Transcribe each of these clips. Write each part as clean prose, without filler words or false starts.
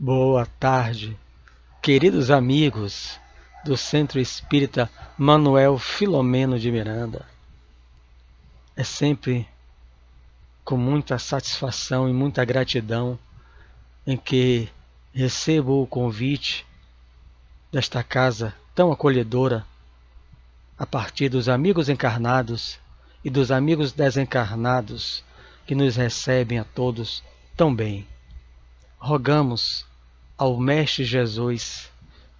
Boa tarde, queridos amigos do Centro Espírita Manuel Filomeno de Miranda. É sempre com muita satisfação e muita gratidão em que recebo o convite desta casa tão acolhedora a partir dos amigos encarnados e dos amigos desencarnados que nos recebem a todos tão bem. Rogamos ao Mestre Jesus,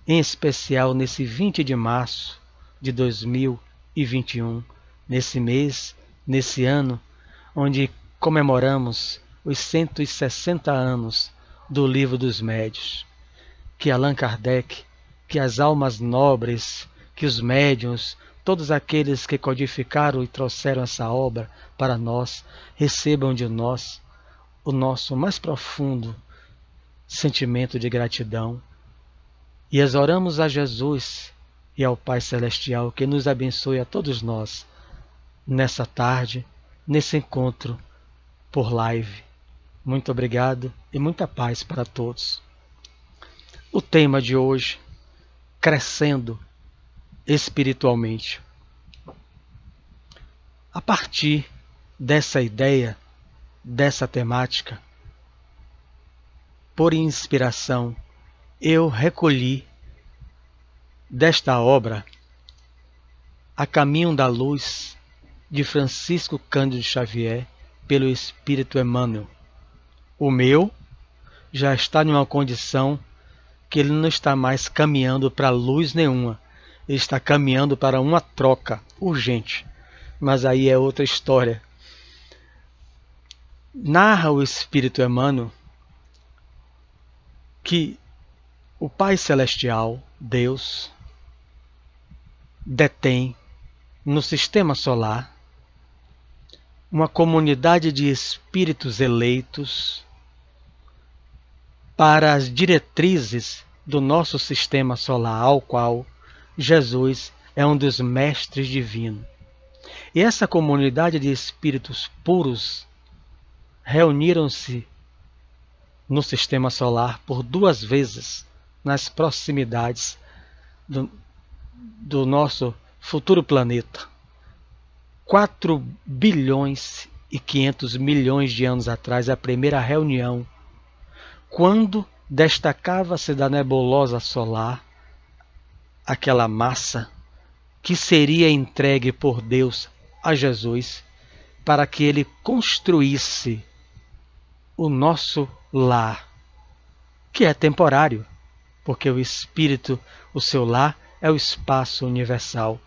em especial nesse 20 de março de 2021, nesse mês, nesse ano, onde comemoramos os 160 anos do Livro dos Médiuns, que Allan Kardec, que as almas nobres, que os médiuns, todos aqueles que codificaram e trouxeram essa obra para nós, recebam de nós o nosso mais profundo sentimento de gratidão. E exoramos a Jesus e ao Pai Celestial que nos abençoe a todos nós nessa tarde, nesse encontro por live. Muito obrigado e muita paz para todos. O tema de hoje, crescendo espiritualmente. A partir dessa ideia, dessa temática, por inspiração, eu recolhi desta obra A Caminho da Luz, de Francisco Cândido Xavier, pelo Espírito Emmanuel. O meu já está numa condição que ele não está mais caminhando para luz nenhuma, ele está caminhando para uma troca urgente, mas aí é outra história. Narra o Espírito Emmanuel que o Pai Celestial, Deus, detém no sistema solar uma comunidade de espíritos eleitos para as diretrizes do nosso sistema solar, ao qual Jesus é um dos mestres divinos. E essa comunidade de espíritos puros reuniram-se no sistema solar por 2 vezes nas proximidades do nosso futuro planeta. 4 bilhões e 500 milhões de anos atrás, a primeira reunião, quando destacava-se da nebulosa solar aquela massa que seria entregue por Deus a Jesus para que ele construísse o nosso lar, que é temporário, porque o espírito, o seu lar, é o espaço universal.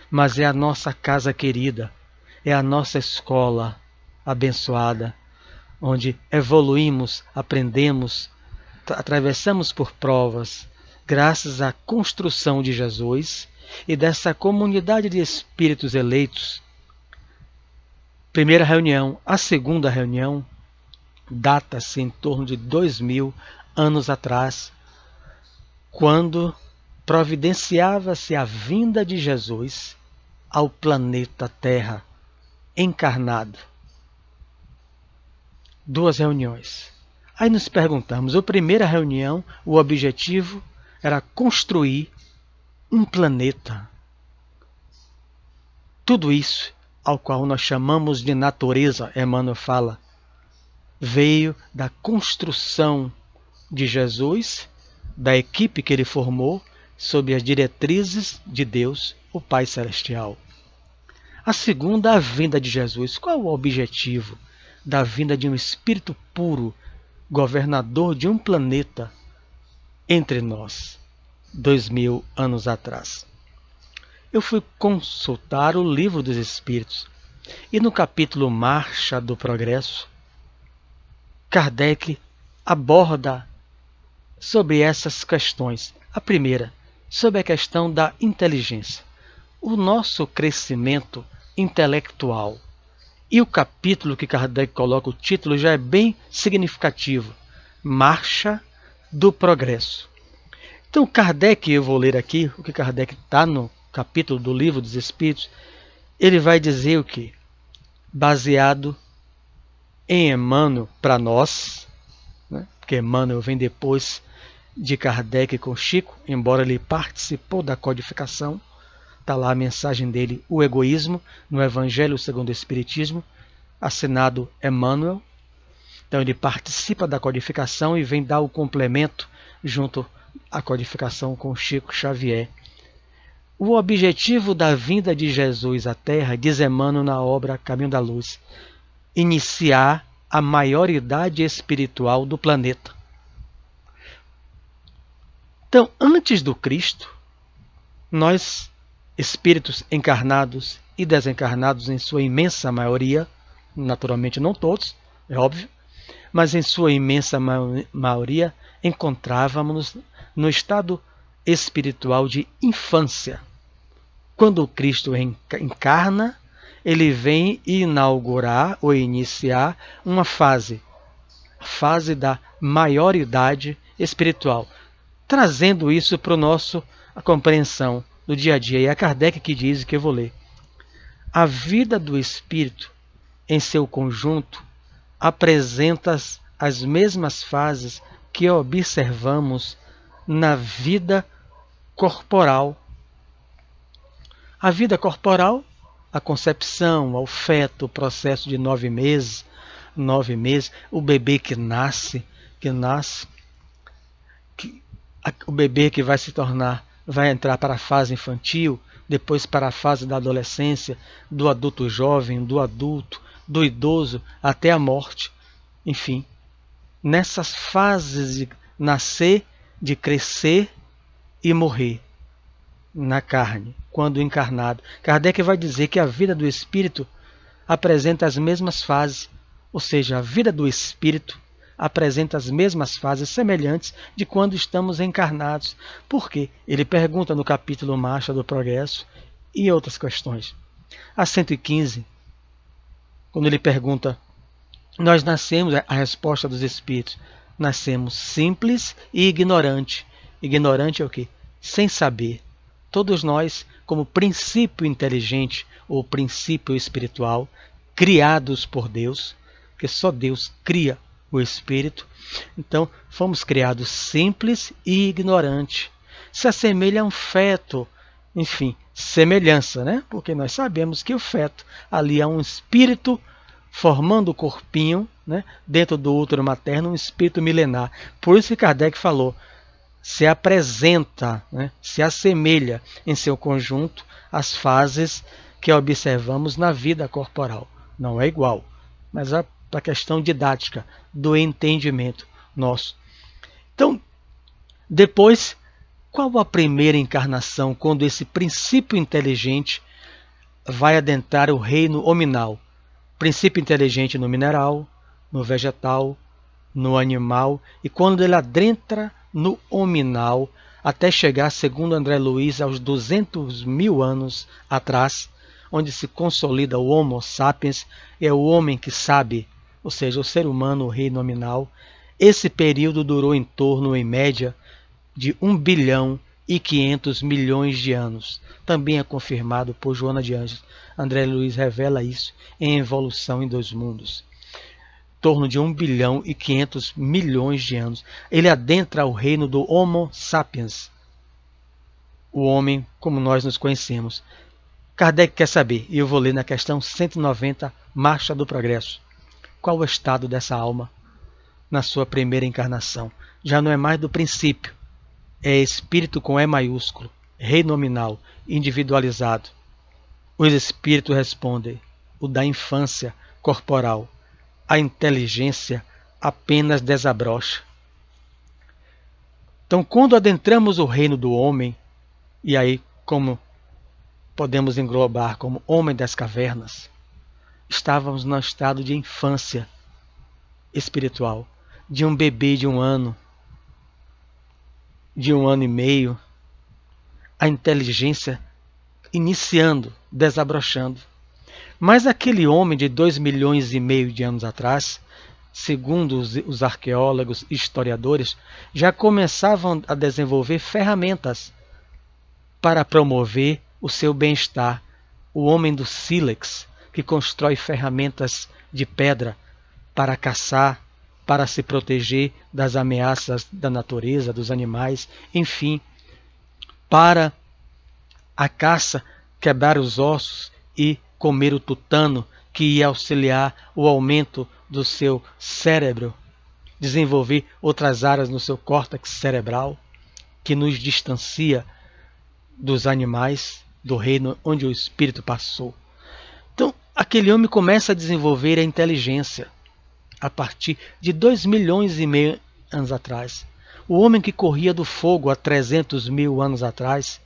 Mas é a nossa casa querida, é a nossa escola abençoada, onde evoluímos, aprendemos, atravessamos por provas, graças à construção de Jesus e dessa comunidade de espíritos eleitos. Primeira reunião. A segunda reunião data-se em torno de 2000 anos atrás, quando providenciava-se a vinda de Jesus ao planeta Terra, encarnado. 2 reuniões. Aí nos perguntamos, a primeira reunião, o objetivo era construir um planeta. Tudo isso, ao qual nós chamamos de natureza, Emmanuel fala, veio da construção de Jesus, da equipe que ele formou, sob as diretrizes de Deus, o Pai Celestial. A segunda, a vinda de Jesus. Qual o objetivo da vinda de um espírito puro, governador de um planeta entre nós, 2000 anos atrás? Eu fui consultar o Livro dos Espíritos e no capítulo Marcha do Progresso, Kardec aborda sobre essas questões. A primeira, sobre a questão da inteligência. O nosso crescimento intelectual. E o capítulo que Kardec coloca, o título, já é bem significativo. Marcha do Progresso. Então, Kardec, eu vou ler aqui, o que Kardec está no capítulo do Livro dos Espíritos, ele vai dizer o que? Baseado em Emmanuel para nós, né? porque Emmanuel vem depois de Kardec com Chico, embora ele participou da codificação. Está lá a mensagem dele, o egoísmo, no Evangelho segundo o Espiritismo, assinado Emmanuel. Então ele participa da codificação e vem dar o complemento junto à codificação com Chico Xavier. O objetivo da vinda de Jesus à Terra, diz Emmanuel na obra Caminho da Luz, iniciar a maioridade espiritual do planeta. Então, antes do Cristo, nós, espíritos encarnados e desencarnados em sua imensa maioria, naturalmente não todos, é óbvio, mas em sua imensa maioria, encontrávamos no estado espiritual de infância. Quando o Cristo encarna, ele vem inaugurar ou iniciar uma fase, a fase da maioridade espiritual, trazendo isso para a compreensão do dia a dia. E é Kardec que diz, que eu vou ler: a vida do espírito, em seu conjunto, apresenta as mesmas fases que observamos na vida corporal. A vida corporal, a concepção, o feto, o processo de 9 meses, o bebê que nasce, o bebê que vai entrar para a fase infantil, depois para a fase da adolescência, do adulto jovem, do adulto, do idoso, até a morte. Enfim, nessas fases de nascer, de crescer e morrer na carne, quando encarnado. Kardec vai dizer que a vida do espírito apresenta as mesmas fases, ou seja, a vida do espírito apresenta as mesmas fases semelhantes de quando estamos encarnados. Por quê? Ele pergunta no capítulo Marcha do Progresso e outras questões. A 115, quando ele pergunta, nós nascemos, a resposta dos espíritos, nascemos simples e ignorante. Ignorante é o quê? Sem saber. Todos nós, como princípio inteligente ou princípio espiritual, criados por Deus, porque só Deus cria o espírito, então fomos criados simples e ignorante. Se assemelha a um feto, enfim, semelhança, né? Porque nós sabemos que o feto ali é um espírito formando o corpinho, né? Dentro do útero materno, um espírito milenar. Por isso que Kardec falou, se apresenta, né? Se assemelha em seu conjunto às fases que observamos na vida corporal. Não é igual, mas a questão didática do entendimento nosso. Então, depois, qual a primeira encarnação quando esse princípio inteligente vai adentrar o reino hominal? Princípio inteligente no mineral, no vegetal, no animal, e quando ele adentra no hominal, até chegar, segundo André Luiz, aos 200 mil anos atrás, onde se consolida o Homo sapiens, é o homem que sabe, ou seja, o ser humano, o rei nominal. Esse período durou em torno, em média, de 1 bilhão e 500 milhões de anos. Também é confirmado por Joana de Ângeles. André Luiz revela isso em Evolução em Dois Mundos. Em torno de 1 bilhão e 500 milhões de anos. Ele adentra o reino do Homo sapiens, o homem como nós nos conhecemos. Kardec quer saber, e eu vou ler na questão 190, Marcha do Progresso. Qual o estado dessa alma na sua primeira encarnação? Já não é mais do princípio, é espírito com E maiúsculo, rei nominal, individualizado. Os espíritos respondem, o da infância corporal. A inteligência apenas desabrocha. Então, quando adentramos o reino do homem, e aí como podemos englobar como homem das cavernas, estávamos no estado de infância espiritual, de um bebê de 1 ano, de 1 ano e meio, a inteligência iniciando, desabrochando. Mas aquele homem de 2,5 milhões de anos atrás, segundo os arqueólogos e historiadores, já começavam a desenvolver ferramentas para promover o seu bem-estar. O homem do sílex, que constrói ferramentas de pedra para caçar, para se proteger das ameaças da natureza, dos animais, enfim, para a caça, quebrar os ossos e comer o tutano, que ia auxiliar o aumento do seu cérebro, desenvolver outras áreas no seu córtex cerebral, que nos distancia dos animais, do reino onde o espírito passou. Então, aquele homem começa a desenvolver a inteligência a partir de 2,5 milhões de anos atrás. O homem que corria do fogo há 300 mil anos atrás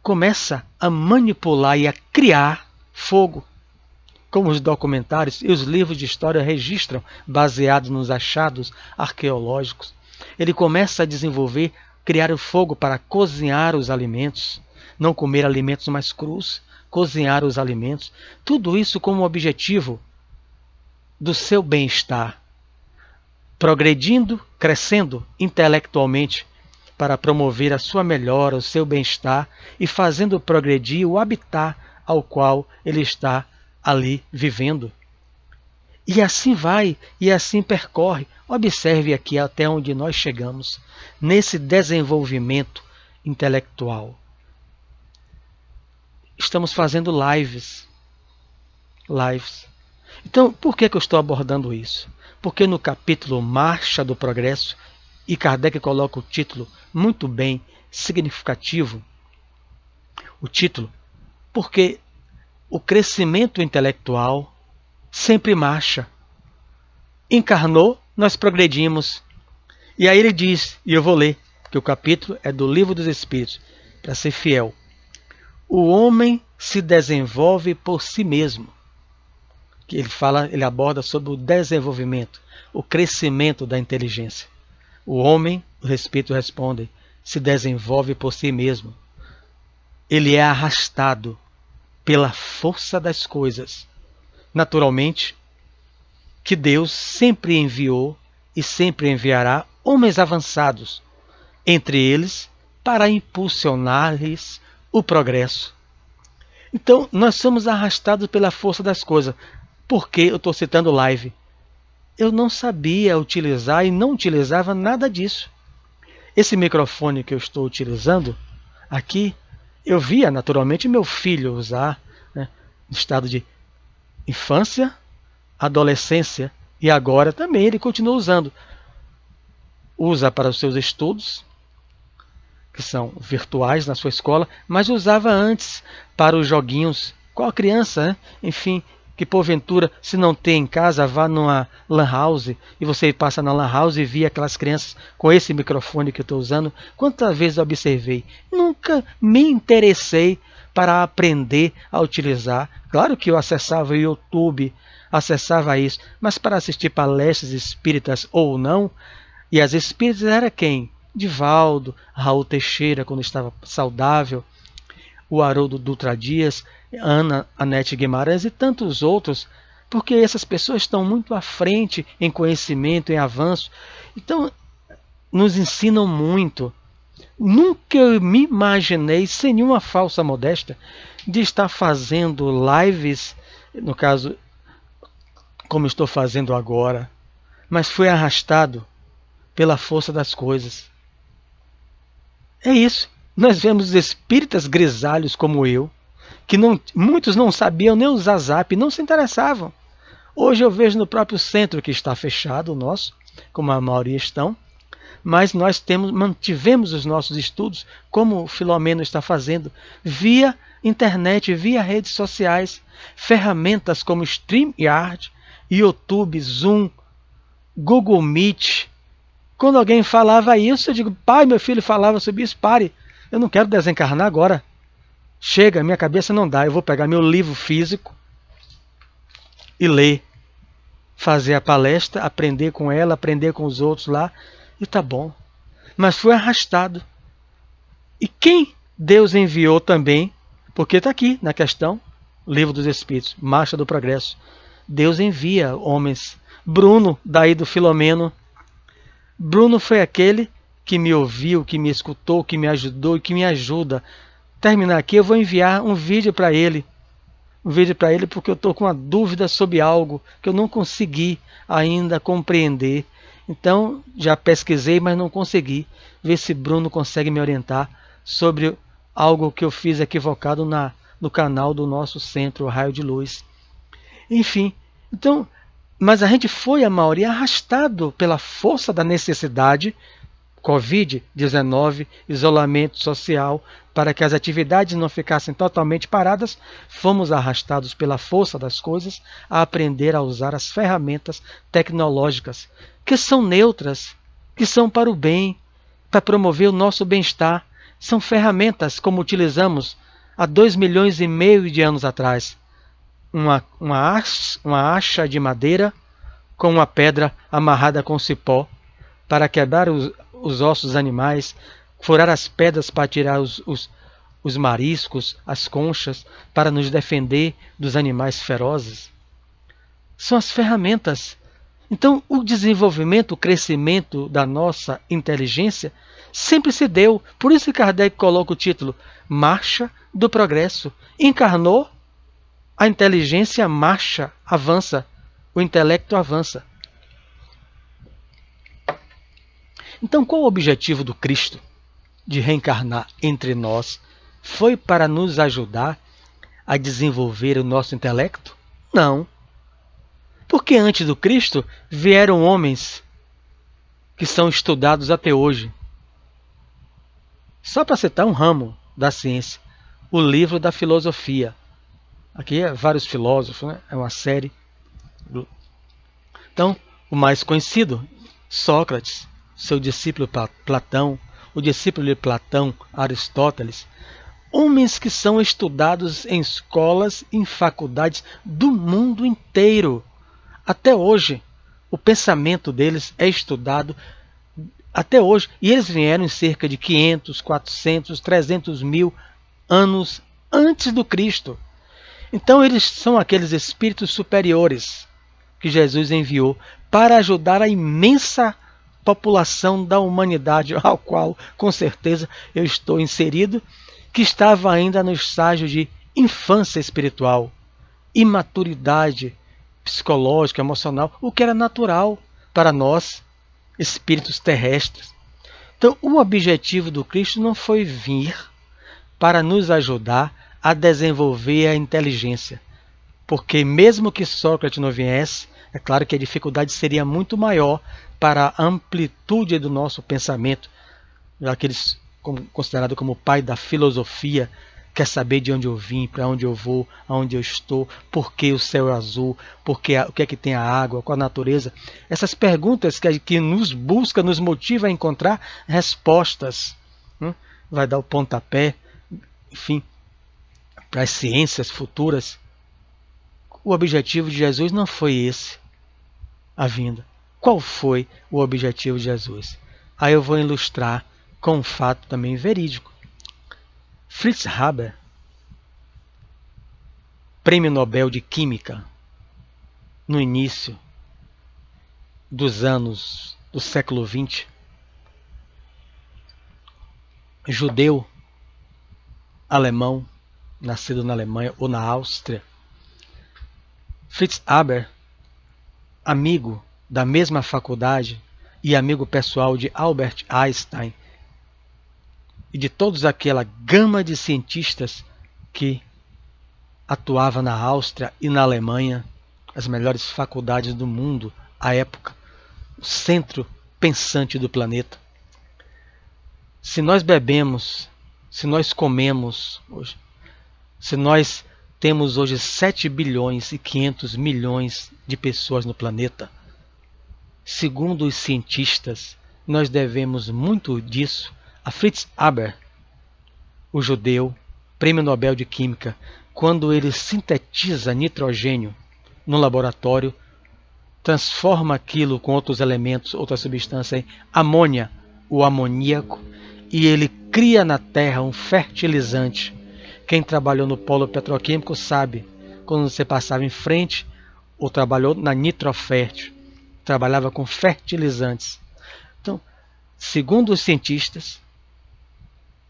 começa a manipular e a criar fogo, como os documentários e os livros de história registram, baseados nos achados arqueológicos. Ele começa a desenvolver, criar o fogo para cozinhar os alimentos, não comer alimentos mais crus, cozinhar os alimentos. Tudo isso com o objetivo do seu bem-estar, progredindo, crescendo intelectualmente para promover a sua melhora, o seu bem-estar e fazendo progredir o habitat ao qual ele está ali vivendo. E assim vai, e assim percorre. Observe aqui até onde nós chegamos, nesse desenvolvimento intelectual. Estamos fazendo lives. Então, por que eu estou abordando isso? Porque no capítulo Marcha do Progresso, e Kardec coloca o título muito bem significativo, o título, porque o crescimento intelectual sempre marcha. Encarnou, nós progredimos. E aí ele diz, e eu vou ler, que o capítulo é do Livro dos Espíritos, para ser fiel. O homem se desenvolve por si mesmo. Que ele aborda sobre o desenvolvimento, o crescimento da inteligência. O homem, o Espírito responde, se desenvolve por si mesmo. Ele é arrastado pela força das coisas. Naturalmente, que Deus sempre enviou e sempre enviará homens avançados, entre eles para impulsionar-lhes o progresso. Então, nós somos arrastados pela força das coisas. Por que eu estou citando live? Eu não sabia utilizar e não utilizava nada disso. Esse microfone que eu estou utilizando aqui, eu via naturalmente meu filho usar, né, no estado de infância, adolescência, e agora também ele continua usando. Usa para os seus estudos, que são virtuais na sua escola, mas usava antes para os joguinhos. Qual criança, né? Enfim, que porventura, se não tem em casa, vá numa lan house, e você passa na lan house e via aquelas crianças com esse microfone que eu estou usando. Quantas vezes eu observei? Nunca me interessei para aprender a utilizar. Claro que eu acessava o YouTube, acessava isso, mas para assistir palestras espíritas ou não, e as espíritas era quem? Divaldo, Raul Teixeira, quando estava saudável, o Haroldo Dutra Dias, Ana Anete Guimarães e tantos outros, porque essas pessoas estão muito à frente em conhecimento, em avanço. Então, nos ensinam muito. Nunca eu me imaginei, sem nenhuma falsa modéstia, de estar fazendo lives, no caso, como estou fazendo agora, mas fui arrastado pela força das coisas. É isso. Nós vemos espíritas grisalhos como eu, que muitos não sabiam nem usar Zap, não se interessavam. Hoje eu vejo no próprio centro que está fechado, o nosso, como a maioria estão, mas nós mantivemos os nossos estudos, como o Filomeno está fazendo, via internet, via redes sociais, ferramentas como StreamYard, YouTube, Zoom, Google Meet. Quando alguém falava isso, eu digo, pai, meu filho falava sobre isso, pare, eu não quero desencarnar agora. Chega, minha cabeça não dá, eu vou pegar meu livro físico e ler, fazer a palestra, aprender com ela, aprender com os outros lá, e tá bom. Mas fui arrastado. E quem Deus enviou também, porque está aqui na questão, Livro dos Espíritos, Marcha do Progresso. Deus envia homens. Bruno, daí do Filomeno. Bruno foi aquele que me ouviu, que me escutou, que me ajudou e que me ajuda. Terminar aqui, eu vou enviar um vídeo para ele, um vídeo para ele porque eu estou com uma dúvida sobre algo que eu não consegui ainda compreender. Então, já pesquisei, mas não consegui. Ver se Bruno consegue me orientar sobre algo que eu fiz equivocado no canal do nosso centro Raio de Luz. Enfim, então, mas a gente foi, a maioria, arrastado pela força da necessidade, Covid-19, isolamento social, para que as atividades não ficassem totalmente paradas, fomos arrastados pela força das coisas a aprender a usar as ferramentas tecnológicas, que são neutras, que são para o bem, para promover o nosso bem-estar. São ferramentas como utilizamos há 2,5 milhões de anos atrás. Uma acha de madeira com uma pedra amarrada com cipó, para quebrar os ossos dos animais, furar as pedras para tirar os mariscos, as conchas, para nos defender dos animais ferozes. São as ferramentas. Então, o desenvolvimento, o crescimento da nossa inteligência sempre se deu. Por isso que Kardec coloca o título Marcha do Progresso. Encarnou, a inteligência marcha, avança, o intelecto avança. Então, qual o objetivo do Cristo de reencarnar entre nós? Foi para nos ajudar a desenvolver o nosso intelecto? Não. Porque antes do Cristo vieram homens que são estudados até hoje. Só para citar um ramo da ciência, o livro da filosofia. Aqui é vários filósofos, né? É uma série. Então, o mais conhecido, Sócrates, seu discípulo Platão, o discípulo de Platão, Aristóteles, homens que são estudados em escolas, em faculdades do mundo inteiro. Até hoje, o pensamento deles é estudado até hoje. E eles vieram em cerca de 500, 400, 300 mil anos antes do Cristo. Então eles são aqueles espíritos superiores que Jesus enviou para ajudar a imensa população da humanidade, ao qual, com certeza, eu estou inserido, que estava ainda no estágio de infância espiritual, imaturidade psicológica, emocional, o que era natural para nós, espíritos terrestres. Então, o objetivo do Cristo não foi vir para nos ajudar a desenvolver a inteligência, porque mesmo que Sócrates não viesse, é claro que a dificuldade seria muito maior para a amplitude do nosso pensamento, aqueles considerado como o pai da filosofia, quer saber de onde eu vim, para onde eu vou, aonde eu estou, por que o céu é azul, o que é que tem a água, qual a natureza. Essas perguntas que nos busca, nos motiva a encontrar respostas. Vai dar o pontapé, enfim, para as ciências futuras. O objetivo de Jesus não foi esse, a vinda. Qual foi o objetivo de Jesus? Aí eu vou ilustrar com um fato também verídico. Fritz Haber, Prêmio Nobel de Química, no início dos anos do século XX, judeu, alemão, nascido na Alemanha ou na Áustria. Fritz Haber, amigo da mesma faculdade e amigo pessoal de Albert Einstein e de todos aquela gama de cientistas que atuava na Áustria e na Alemanha, as melhores faculdades do mundo à época, o centro pensante do planeta. Se nós bebemos, se nós comemos hoje, se nós temos hoje 7 bilhões e 500 milhões de pessoas no planeta, segundo os cientistas, nós devemos muito disso a Fritz Haber, o judeu, Prêmio Nobel de Química, quando ele sintetiza nitrogênio no laboratório, transforma aquilo com outros elementos, outras substâncias em amônia, o amoníaco, e ele cria na Terra um fertilizante. Quem trabalhou no polo petroquímico sabe, quando você passava em frente, ou trabalhou na Nitrofértil, trabalhava com fertilizantes. Então, segundo os cientistas,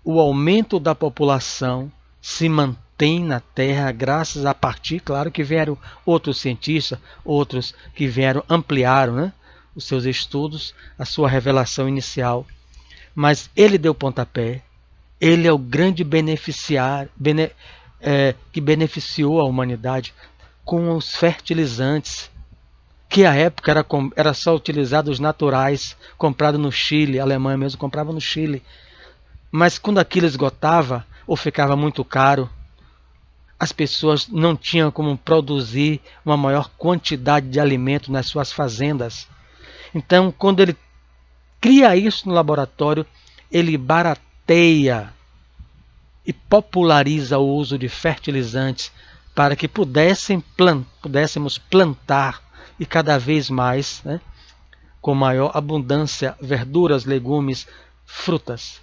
o aumento da população se mantém mantém na Terra graças a partir, claro que vieram outros cientistas, outros que vieram, ampliaram, né, os seus estudos, a sua revelação inicial. Mas ele deu pontapé, ele é o grande beneficiário, que beneficiou a humanidade com os fertilizantes, que à época era só utilizados naturais, comprado no Chile, a Alemanha mesmo comprava no Chile. Mas quando aquilo esgotava ou ficava muito caro, as pessoas não tinham como produzir uma maior quantidade de alimento nas suas fazendas. Então, quando ele cria isso no laboratório, ele barateia e populariza o uso de fertilizantes para que pudéssemos plantar e cada vez mais, né, com maior abundância, verduras, legumes, frutas.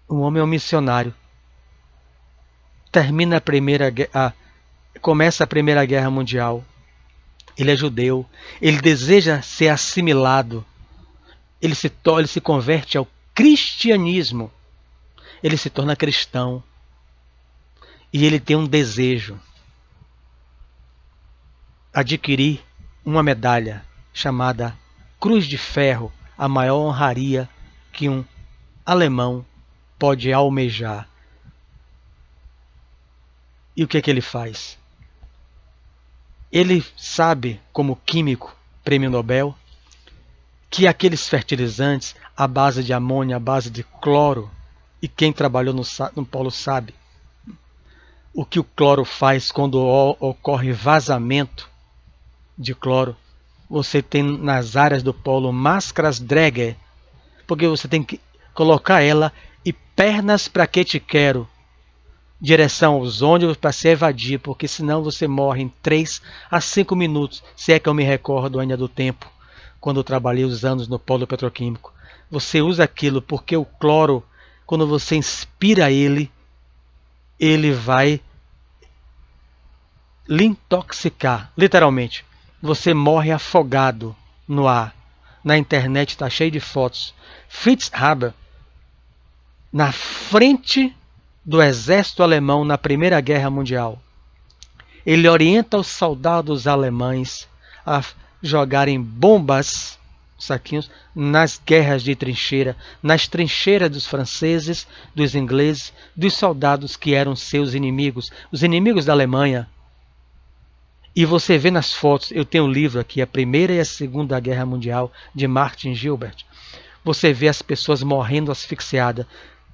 O homem é um missionário. Começa a Primeira Guerra Mundial. Ele é judeu. Ele deseja ser assimilado. Ele se converte ao cristianismo. Ele se torna cristão. E ele tem um desejo: adquirir uma medalha chamada Cruz de Ferro, a maior honraria que um alemão pode almejar. E o que é que ele faz? Ele sabe, como químico, prêmio Nobel, que aqueles fertilizantes à base de amônia, à base de cloro, e quem trabalhou no polo sabe o que o cloro faz quando ocorre vazamento de cloro. Você tem nas áreas do polo máscaras Dräger, porque você tem que colocar ela e pernas para que te quero, direção aos ônibus para se evadir, porque senão você morre em 3 a 5 minutos, se é que eu me recordo ainda do tempo, quando eu trabalhei os anos no polo petroquímico. Você usa aquilo porque o cloro, quando você inspira ele vai lhe intoxicar, literalmente. Você morre afogado no ar. Na internet está cheio de fotos. Fritz Haber, na frente do exército alemão na Primeira Guerra Mundial, ele orienta os soldados alemães a jogarem bombas, saquinhos, nas guerras de trincheira, nas trincheiras dos franceses, dos ingleses, dos soldados que eram seus inimigos, os inimigos da Alemanha. E você vê nas fotos, eu tenho um livro aqui, a Primeira e a Segunda Guerra Mundial, de Martin Gilbert. Você vê as pessoas morrendo asfixiadas.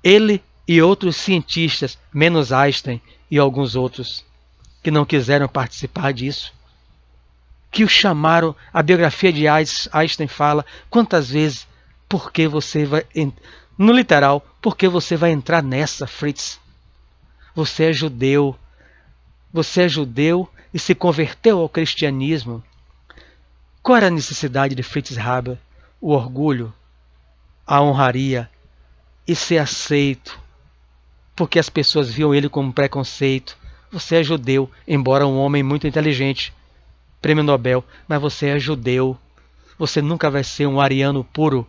Ele e outros cientistas, menos Einstein e alguns outros, que não quiseram participar disso, que o chamaram, a biografia de Einstein fala, quantas vezes, porque você vai, no literal, porque você vai entrar nessa, Fritz? Você é judeu e se converteu ao cristianismo. Qual era a necessidade de Fritz Haber? O orgulho, a honraria e ser aceito, porque as pessoas viam ele como preconceito. Você é judeu, embora um homem muito inteligente, prêmio Nobel, mas você é judeu. Você nunca vai ser um ariano puro.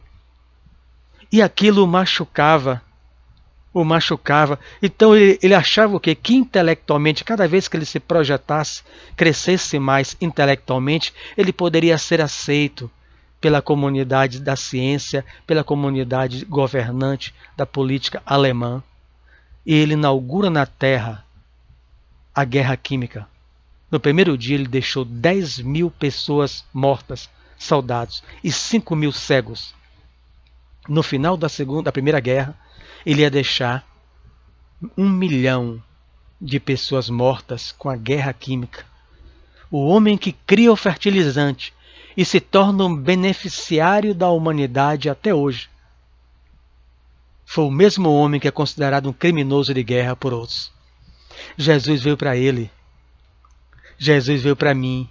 E aquilo o machucava. Então ele achava o quê? Que intelectualmente, cada vez que ele se projetasse, crescesse mais intelectualmente, ele poderia ser aceito pela comunidade da ciência, pela comunidade governante da política alemã. E ele inaugura na Terra a guerra química. No primeiro dia ele deixou 10.000 pessoas mortas, soldados, e 5.000 cegos. No final da Primeira Guerra, ele ia deixar 1 milhão de pessoas mortas com a guerra química. O homem que cria o fertilizante e se torna um beneficiário da humanidade até hoje foi o mesmo homem que é considerado um criminoso de guerra por outros. Jesus veio para ele. Jesus veio para mim.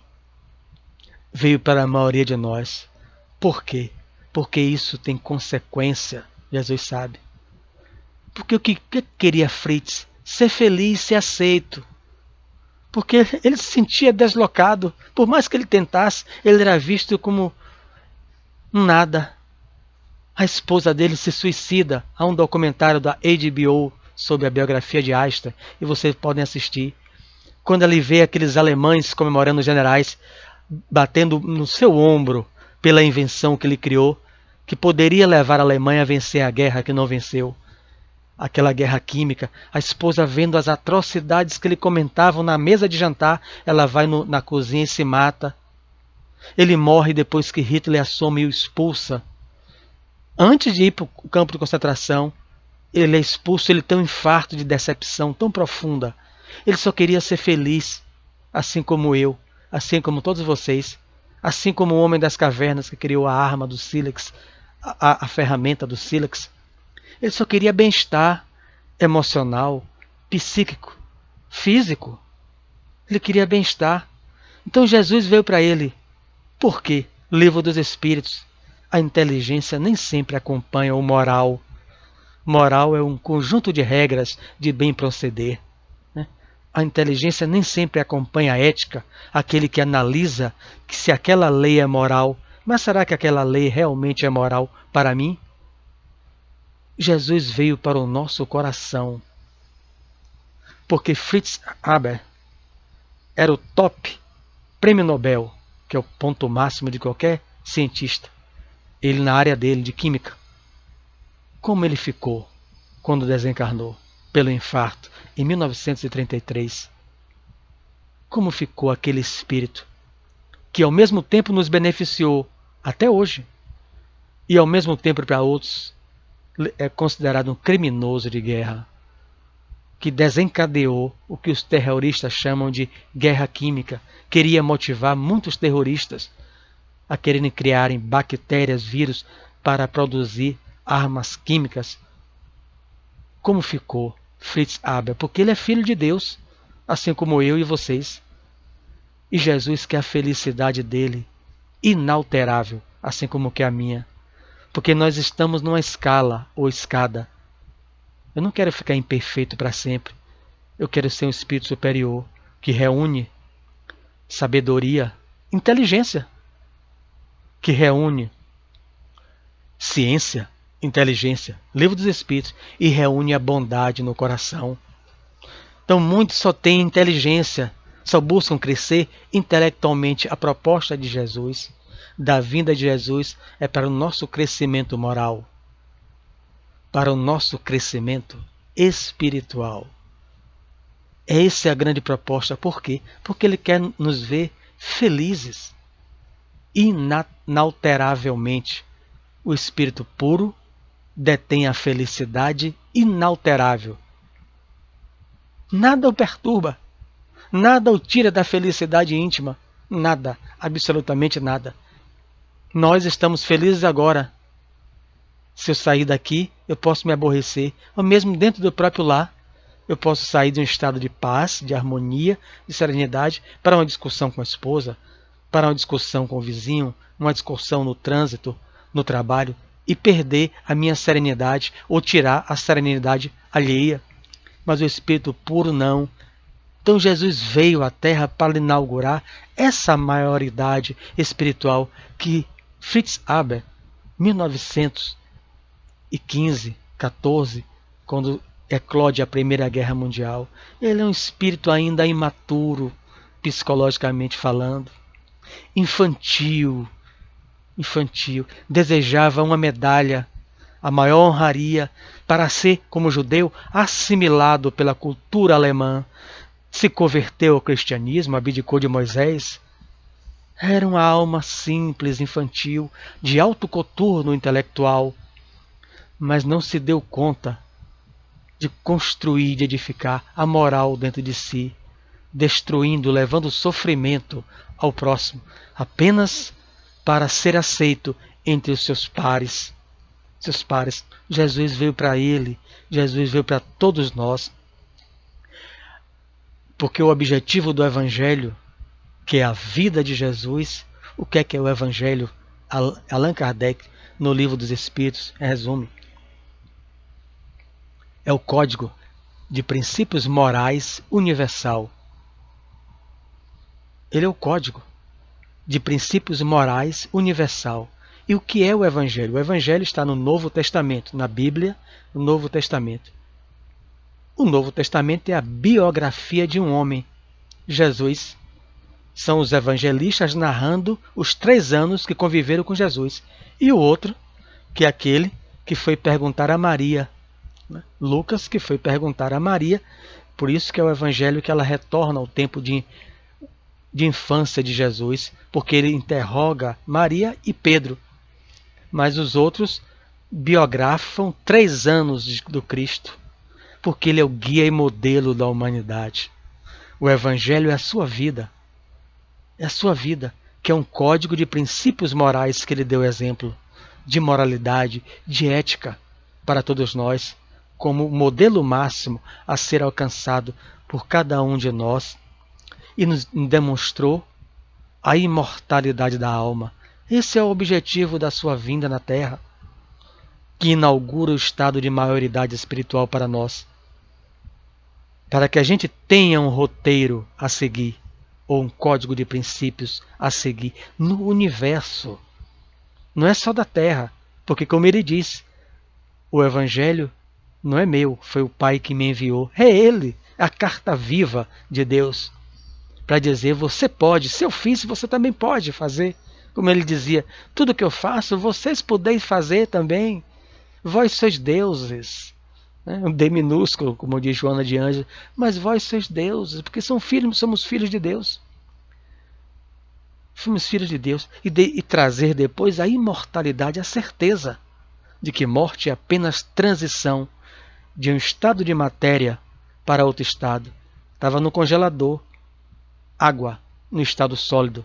Veio para a maioria de nós. Por quê? Porque isso tem consequência. Jesus sabe. Porque o que queria Fritz? Ser feliz, ser aceito. Porque ele se sentia deslocado. Por mais que ele tentasse, ele era visto como um nada. A esposa dele se suicida. Há um documentário da HBO sobre a biografia de Einstein, e vocês podem assistir. Quando ele vê aqueles alemães comemorando os generais, batendo no seu ombro pela invenção que ele criou, que poderia levar a Alemanha a vencer a guerra que não venceu, aquela guerra química. A esposa, vendo as atrocidades que ele comentava na mesa de jantar, ela vai na cozinha e se mata. Ele morre depois que Hitler assume e o expulsa. Antes de ir para o campo de concentração, ele é expulso, ele tem um infarto de decepção tão profunda. Ele só queria ser feliz, assim como eu, assim como todos vocês, assim como o homem das cavernas que criou a arma do sílex, a ferramenta do sílex. Ele só queria bem-estar emocional, psíquico, físico. Ele queria bem-estar. Então Jesus veio para ele. Por quê? Livro dos Espíritos. A inteligência nem sempre acompanha o moral. Moral é um conjunto de regras de bem proceder. A inteligência nem sempre acompanha a ética, aquele que analisa que se aquela lei é moral, mas será que aquela lei realmente é moral para mim? Jesus veio para o nosso coração, porque Fritz Haber era o top prêmio Nobel, que é o ponto máximo de qualquer cientista, ele na área dele de química. Como ele ficou quando desencarnou pelo infarto em 1933? Como ficou aquele espírito que ao mesmo tempo nos beneficiou até hoje e ao mesmo tempo para outros é considerado um criminoso de guerra, que desencadeou o que os terroristas chamam de guerra química, queria motivar muitos terroristas a quererem criarem bactérias, vírus para produzir armas químicas. Como ficou Fritz Haber? Porque ele é filho de Deus, assim como eu e vocês. E Jesus quer a felicidade dele inalterável, assim como que a minha. Porque nós estamos numa escala ou escada. Eu não quero ficar imperfeito para sempre. Eu quero ser um espírito superior que reúne sabedoria, inteligência, que reúne ciência, inteligência, livro dos Espíritos, e reúne a bondade no coração. Então muitos só têm inteligência, só buscam crescer intelectualmente. A proposta de Jesus, da vinda de Jesus, é para o nosso crescimento moral, para o nosso crescimento espiritual. Essa é a grande proposta. Por quê? Porque Ele quer nos ver felizes, inalteravelmente. O espírito puro detém a felicidade inalterável. Nada o perturba, nada o tira da felicidade íntima, nada, absolutamente nada. Nós estamos felizes agora. Se eu sair daqui, eu posso me aborrecer, ou mesmo dentro do próprio lar, eu posso sair de um estado de paz, de harmonia, de serenidade, para uma discussão com a esposa, para uma discussão com o vizinho, uma discussão no trânsito, no trabalho, e perder a minha serenidade ou tirar a serenidade alheia. Mas o espírito puro não. Então Jesus veio à Terra para inaugurar essa maioridade espiritual que Fritz Haber, 1915, 14, quando eclode a Primeira Guerra Mundial, ele é um espírito ainda imaturo, psicologicamente falando, infantil, desejava uma medalha, a maior honraria, para ser, como judeu, assimilado pela cultura alemã. Se converteu ao cristianismo, abdicou de Moisés. Era uma alma simples, infantil, de alto coturno intelectual, mas não se deu conta de construir, de edificar a moral dentro de si, destruindo, levando sofrimento ao próximo, apenas para ser aceito entre os seus pares. Jesus veio para ele, Jesus veio para todos nós, porque o objetivo do Evangelho, que é a vida de Jesus, o que é o Evangelho? Allan Kardec, no Livro dos Espíritos, resume. É o código de princípios morais universal. Ele é o código de princípios morais universal. E o que é o Evangelho? O Evangelho está no Novo Testamento, na Bíblia, no Novo Testamento. O Novo Testamento é a biografia de um homem, Jesus. São os evangelistas narrando os 3 anos que conviveram com Jesus. E o outro, que é aquele que foi perguntar a Maria, né? Lucas, que foi perguntar a Maria, por isso que é o evangelho que ela retorna ao tempo de infância de Jesus, porque ele interroga Maria e Pedro. Mas os outros biografam 3 anos do Cristo, porque ele é o guia e modelo da humanidade. O evangelho é a sua vida. É a sua vida, que é um código de princípios morais que ele deu exemplo, de moralidade, de ética para todos nós, como modelo máximo a ser alcançado por cada um de nós, e nos demonstrou a imortalidade da alma. Esse é o objetivo da sua vinda na Terra, que inaugura o estado de maioridade espiritual para nós, para que a gente tenha um roteiro a seguir, ou um código de princípios a seguir no universo. Não é só da Terra, porque como ele disse, o Evangelho não é meu, foi o Pai que me enviou. É Ele, a carta viva de Deus, para dizer, você pode, se eu fiz, você também pode fazer. Como ele dizia, tudo que eu faço, vocês podeis fazer também. Vós sois deuses. Um D minúsculo, como diz Joana de Ângeles, mas vós sois deuses, porque somos filhos de Deus. Somos filhos de Deus. E trazer depois a imortalidade, a certeza de que morte é apenas transição de um estado de matéria para outro estado. Estava no congelador, água no estado sólido.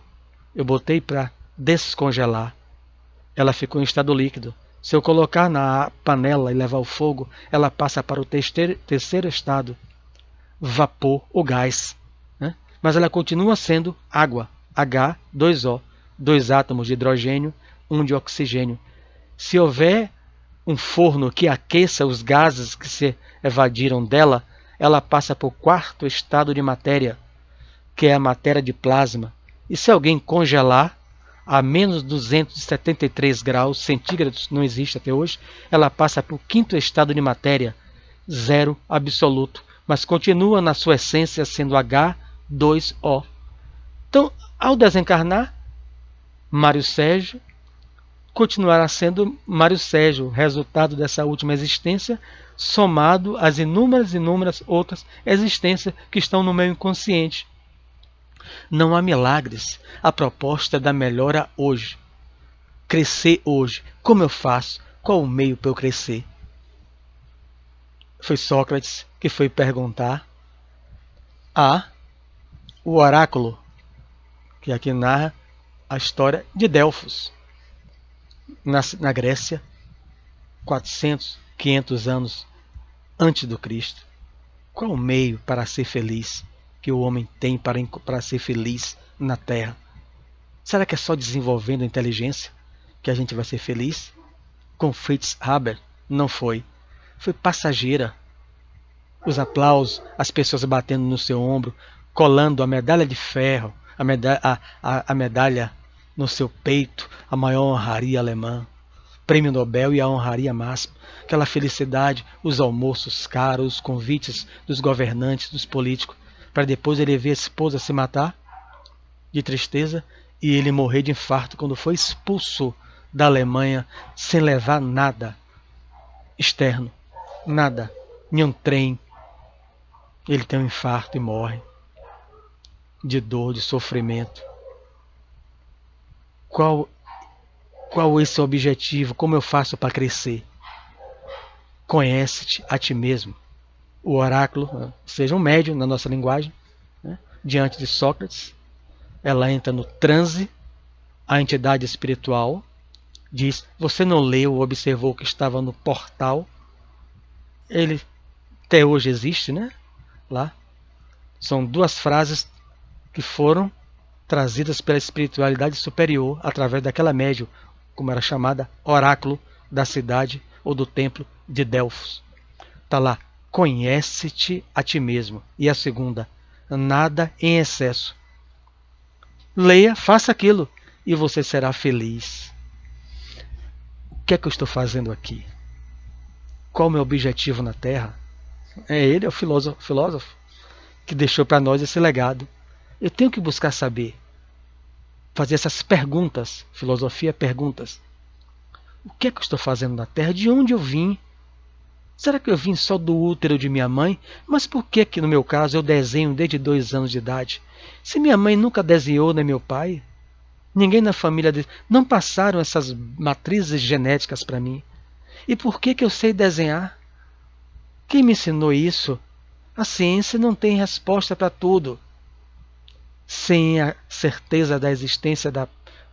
Eu botei para descongelar. Ela ficou em estado líquido. Se eu colocar na panela e levar ao fogo, ela passa para o terceiro estado, vapor ou gás. Né? Mas ela continua sendo água, H2O, 2 átomos de hidrogênio, 1 de oxigênio. Se houver um forno que aqueça os gases que se evadiram dela, ela passa para o 4º estado de matéria, que é a matéria de plasma. E se alguém congelar a menos 273 graus centígrados, não existe até hoje, ela passa para o 5º estado de matéria, zero absoluto, mas continua na sua essência sendo H2O. Então, ao desencarnar, Mário Sérgio continuará sendo Mário Sérgio, resultado dessa última existência, somado às inúmeras outras existências que estão no meu inconsciente. Não há milagres. A proposta é da melhora hoje. Crescer hoje. Como eu faço? Qual o meio para eu crescer? Foi Sócrates que foi perguntar a o oráculo, que aqui narra a história de Delfos, na Grécia, 400, 500 anos antes do Cristo. Qual o meio para ser feliz que o homem tem para ser feliz na Terra? Será que é só desenvolvendo a inteligência que a gente vai ser feliz? Com Fritz Haber, não foi. Foi passageira. Os aplausos, as pessoas batendo no seu ombro, colando a medalha de ferro, a medalha no seu peito, a maior honraria alemã, prêmio Nobel e a honraria máxima, aquela felicidade, os almoços caros, os convites dos governantes, dos políticos, para depois ele ver a esposa se matar de tristeza e ele morrer de infarto quando foi expulso da Alemanha sem levar nada externo, nada, nenhum trem. Ele tem um infarto e morre de dor, de sofrimento. Qual esse objetivo? Como eu faço para crescer? Conhece-te a ti mesmo. O oráculo, seja um médium na nossa linguagem, né? Diante de Sócrates, ela entra no transe, a entidade espiritual diz, você não leu ou observou que estava no portal? Ele até hoje existe, né? Lá. São 2 frases que foram trazidas pela espiritualidade superior através daquela médium, como era chamada, oráculo da cidade ou do templo de Delfos. Está lá, conhece-te a ti mesmo. E a segunda, nada em excesso. Leia, faça aquilo e você será feliz. O que é que eu estou fazendo aqui? Qual o meu objetivo na Terra? Ele é o filósofo que deixou para nós esse legado. Eu tenho que buscar saber, fazer essas perguntas, filosofia perguntas. O que é que eu estou fazendo na Terra? De onde eu vim? Será que eu vim só do útero de minha mãe? Mas por que que no meu caso eu desenho desde 2 anos de idade? Se minha mãe nunca desenhou, nem meu pai, ninguém na família não passaram essas matrizes genéticas para mim. E por que que eu sei desenhar? Quem me ensinou isso? A ciência não tem resposta para tudo. Sem a certeza da existência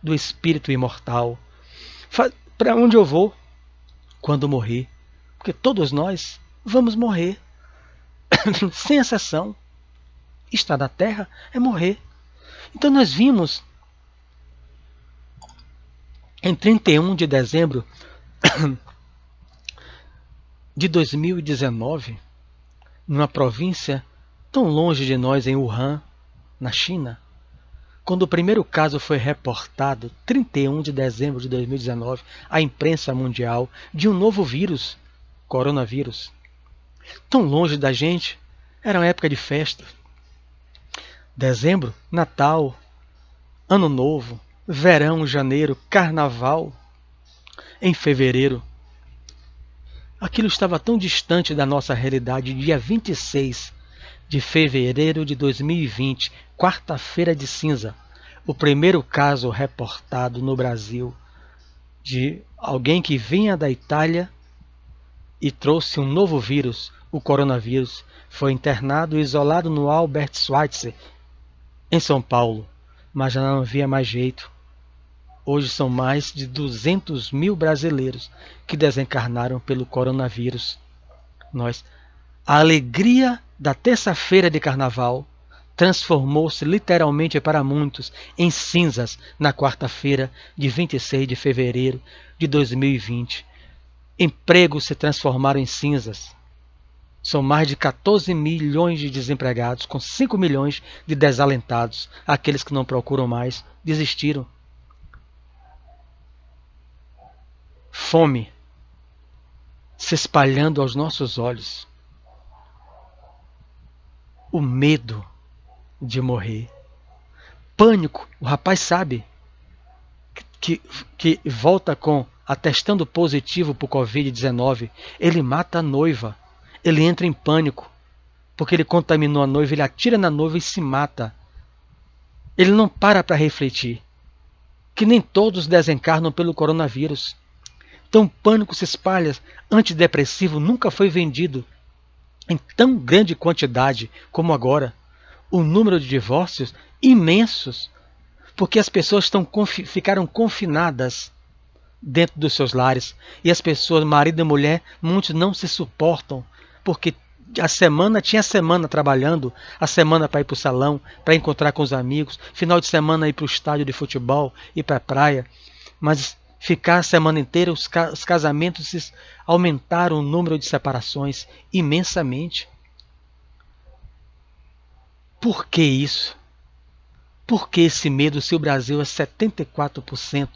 do espírito imortal. Para onde eu vou quando morrer? Porque todos nós vamos morrer, sem exceção. Estar na Terra é morrer. Então nós vimos em 31 de dezembro de 2019, numa província tão longe de nós, em Wuhan, na China, quando o primeiro caso foi reportado, 31 de dezembro de 2019, à imprensa mundial, de um novo vírus, coronavírus. Tão longe da gente, era uma época de festa. Dezembro, Natal, Ano Novo, verão, janeiro, carnaval. Em fevereiro, aquilo estava tão distante da nossa realidade. Dia 26 de fevereiro de 2020, quarta-feira de cinza, o primeiro caso reportado no Brasil de alguém que vinha da Itália e trouxe um novo vírus, o coronavírus, foi internado e isolado no Albert Schweitzer, em São Paulo, mas já não havia mais jeito. Hoje são mais de 200 mil brasileiros que desencarnaram pelo coronavírus. A alegria da terça-feira de carnaval transformou-se literalmente para muitos em cinzas na quarta-feira de 26 de fevereiro de 2020. Empregos se transformaram em cinzas. São mais de 14 milhões de desempregados, com 5 milhões de desalentados. Aqueles que não procuram mais desistiram. Fome se espalhando aos nossos olhos. O medo de morrer. Pânico. O rapaz sabe que volta com atestando positivo para o Covid-19. Ele mata a noiva. Ele entra em pânico. Porque ele contaminou a noiva, ele atira na noiva e se mata. Ele não para refletir que nem todos desencarnam pelo coronavírus. Então o pânico se espalha. Antidepressivo nunca foi vendido em tão grande quantidade como agora. O número de divórcios imensos, porque as pessoas ficaram confinadas dentro dos seus lares. E as pessoas, marido e mulher, muitos não se suportam, porque tinha semana trabalhando, a semana para ir para o salão, para encontrar com os amigos, final de semana ir para o estádio de futebol, ir para a praia, mas ficar a semana inteira, os casamentos aumentaram o número de separações imensamente. Por que isso? Por que esse medo se o Brasil é 74%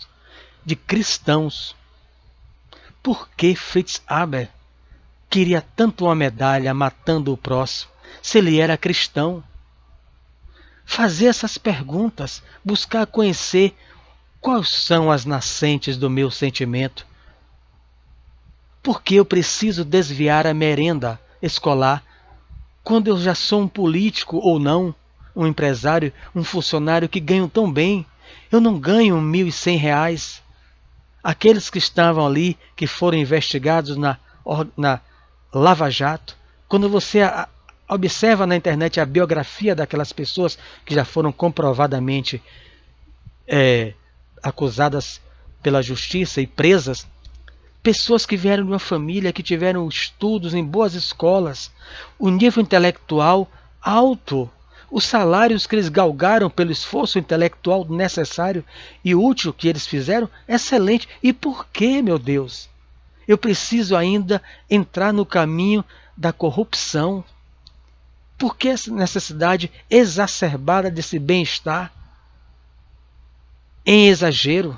de cristãos? Por que Fritz Haber queria tanto uma medalha matando o próximo, se ele era cristão? Fazer essas perguntas, buscar conhecer quais são as nascentes do meu sentimento. Por que eu preciso desviar a merenda escolar quando eu já sou um político ou não, um empresário, um funcionário que ganham tão bem? Eu não ganho R$ 1.100. Aqueles que estavam ali, que foram investigados na Lava Jato, quando você observa na internet a biografia daquelas pessoas que já foram comprovadamente acusadas pela justiça e presas, pessoas que vieram de uma família, que tiveram estudos em boas escolas, o nível intelectual alto, os salários que eles galgaram pelo esforço intelectual necessário e útil que eles fizeram, excelente. E por que, meu Deus? Eu preciso ainda entrar no caminho da corrupção. Por que essa necessidade exacerbada desse bem-estar em exagero?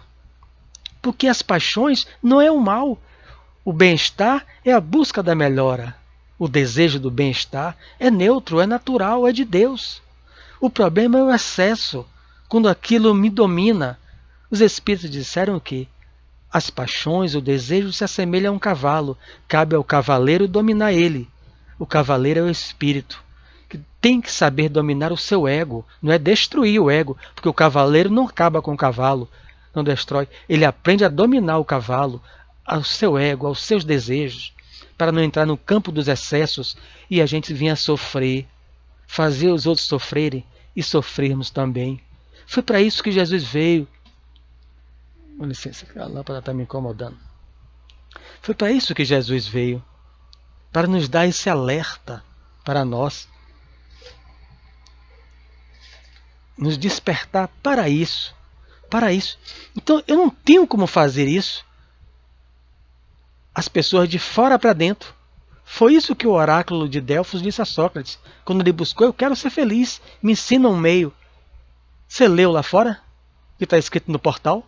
Porque as paixões não é o mal. O bem-estar é a busca da melhora. o desejo do bem-estar, é neutro, é natural, é de Deus. O problema é o excesso, quando aquilo me domina. Os espíritos disseram que as paixões, o desejo se assemelha a um cavalo, cabe ao cavaleiro dominar ele. O cavaleiro é o espírito, que tem que saber dominar o seu ego, não é destruir o ego, porque o cavaleiro não acaba com o cavalo, não destrói, ele aprende a dominar o cavalo, ao seu ego, aos seus desejos, para não entrar no campo dos excessos e a gente vinha sofrer, fazer os outros sofrerem e sofrermos também. Foi para isso que Jesus veio. Com licença, a lâmpada está me incomodando. Foi para isso que Jesus veio, para nos dar esse alerta para nós, nos despertar para isso, para isso. Então eu não tenho como fazer isso. As pessoas de fora para dentro. Foi isso que o oráculo de Delfos disse a Sócrates, quando ele buscou: eu quero ser feliz, me ensina um meio. Você leu lá fora, que está escrito no portal?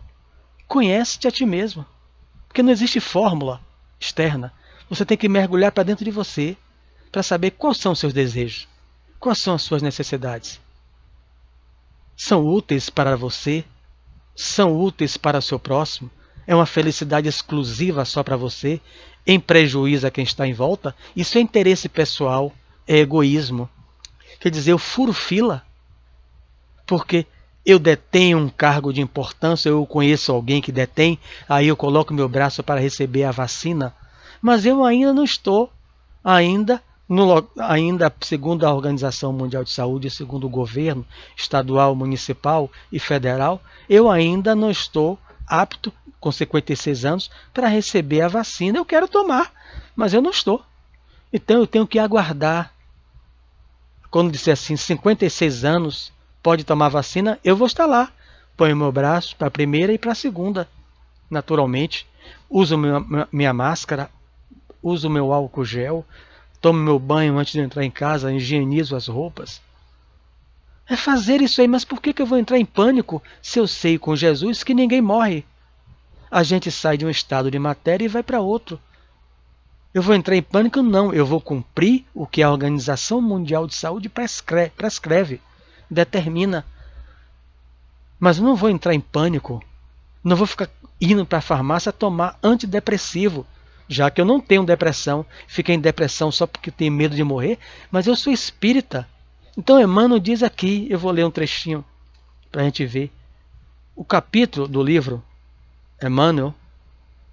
Conhece-te a ti mesmo, porque não existe fórmula externa. Você tem que mergulhar para dentro de você, para saber quais são os seus desejos, quais são as suas necessidades. São úteis para você? São úteis para o seu próximo? É uma felicidade exclusiva só para você, em prejuízo a quem está em volta? Isso é interesse pessoal, é egoísmo. Quer dizer, eu furo fila porque eu detenho um cargo de importância, eu conheço alguém que detém, aí eu coloco meu braço para receber a vacina, mas eu ainda não estou, ainda segundo a Organização Mundial de Saúde, segundo o governo estadual, municipal e federal, eu ainda não estou apto, com 56 anos, para receber a vacina. Eu quero tomar, mas eu não estou. Então eu tenho que aguardar. Quando disser assim, 56 anos, pode tomar vacina, eu vou estar lá. Ponho meu braço para a primeira e para a segunda, naturalmente. Uso minha máscara, uso meu álcool gel, tomo meu banho antes de entrar em casa, higienizo as roupas. É fazer isso aí, mas por que eu vou entrar em pânico se eu sei com Jesus que ninguém morre? A gente sai de um estado de matéria e vai para outro. Eu vou entrar em pânico? Não, eu vou cumprir o que a Organização Mundial de Saúde prescreve, determina. Mas eu não vou entrar em pânico, não vou ficar indo para a farmácia tomar antidepressivo, já que eu não tenho depressão, fiquei em depressão só porque tenho medo de morrer, mas eu sou espírita. Então Emmanuel diz aqui, eu vou ler um trechinho para a gente ver. O capítulo do livro Emmanuel,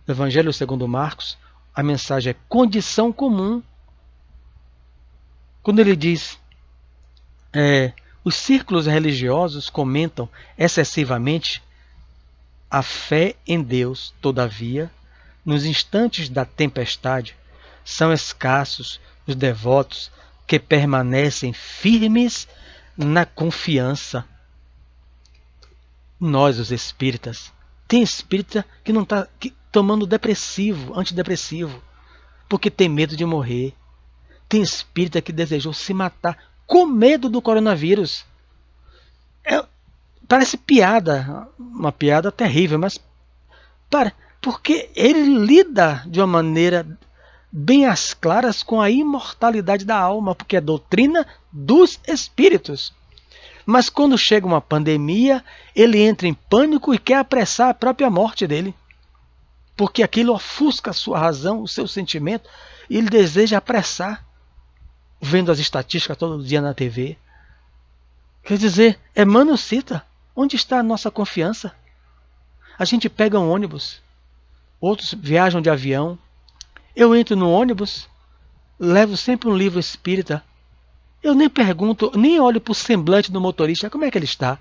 Evangelho segundo Marcos, a mensagem é condição comum. Quando ele diz, os círculos religiosos comentam excessivamente a fé em Deus, todavia, nos instantes da tempestade, são escassos os devotos que permanecem firmes na confiança. Nós, os espíritas, tem espírita que não está tomando depressivo, antidepressivo, porque tem medo de morrer. Tem espírita que desejou se matar com medo do coronavírus. Parece piada, uma piada terrível, mas porque ele lida de uma maneira bem às claras com a imortalidade da alma, porque é doutrina dos espíritos. Mas quando chega uma pandemia, ele entra em pânico e quer apressar a própria morte dele. Porque aquilo ofusca a sua razão, o seu sentimento, e ele deseja apressar, vendo as estatísticas todo dia na TV. Quer dizer, Emmanuel cita, onde está a nossa confiança? A gente pega um ônibus, outros viajam de avião. Eu entro no ônibus, levo sempre um livro espírita. Eu nem pergunto, nem olho para o semblante do motorista, como é que ele está?